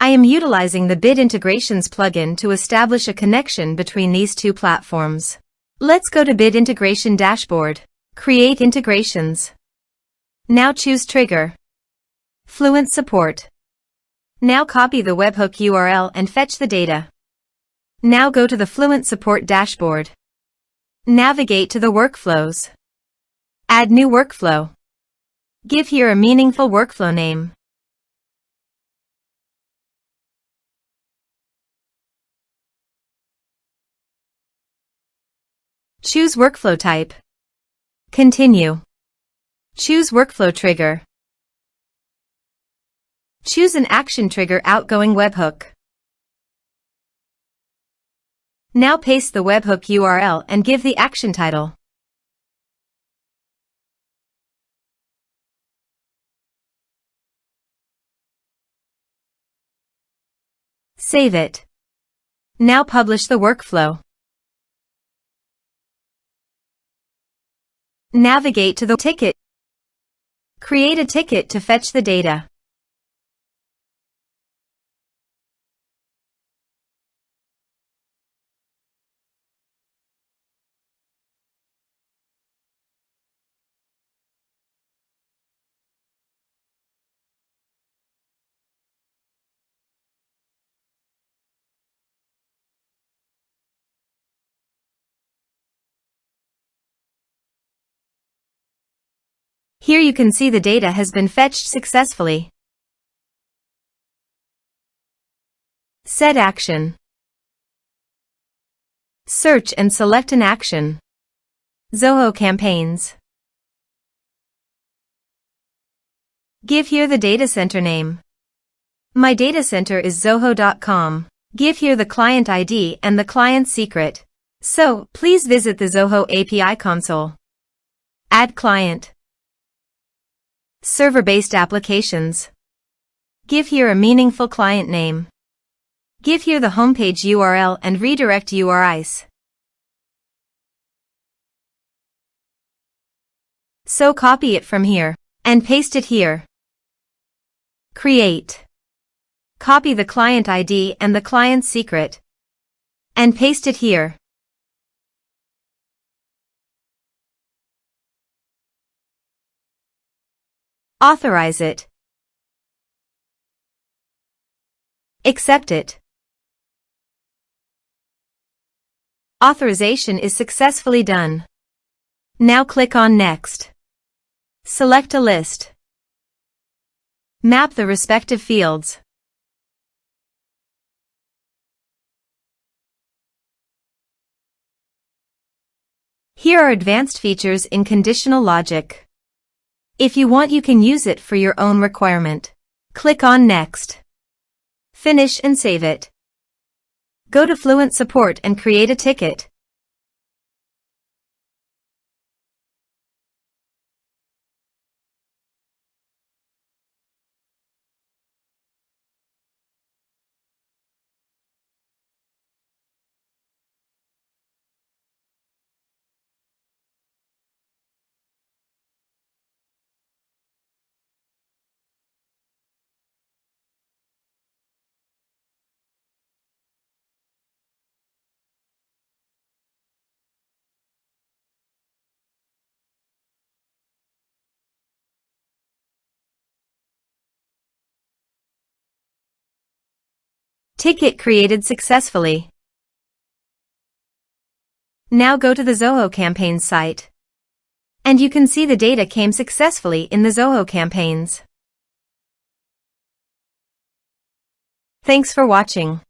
I am utilizing the Bit Integrations plugin to establish a connection between these two platforms. Let's go to Bit Integration Dashboard. Create integrations. Now choose Trigger. Fluent Support. Now copy the webhook URL and fetch the data. Now go to the Fluent Support dashboard. Navigate to the workflows. Add new workflow. Give here a meaningful workflow name. Choose workflow type. Continue. Choose workflow trigger. Choose an action trigger outgoing webhook. Now paste the webhook URL and give the action title. Save it. Now publish the workflow. Navigate to the ticket. Create a ticket to fetch the data. Here you can see the data has been fetched successfully. Set action. Search and select an action. Zoho Campaigns. Give here the data center name. My data center is zoho.com. Give here the client ID and the client secret. So, please visit the Zoho API console. Add client. Server-based applications. Give here a meaningful client name. Give here the homepage URL and redirect URIs. So copy it from here and paste it here. Create. Copy the client ID and the client secret and paste it here. Authorize it. Accept it. Authorization is successfully done. Now click on Next. Select a list. Map the respective fields. Here are advanced features in conditional logic. If you want, you can use it for your own requirement. Click on Next. Finish and save it. Go to Fluent Support and create a ticket. Ticket created successfully. Now go to the Zoho Campaigns site. And you can see the data came successfully in the Zoho Campaigns. Thanks for watching.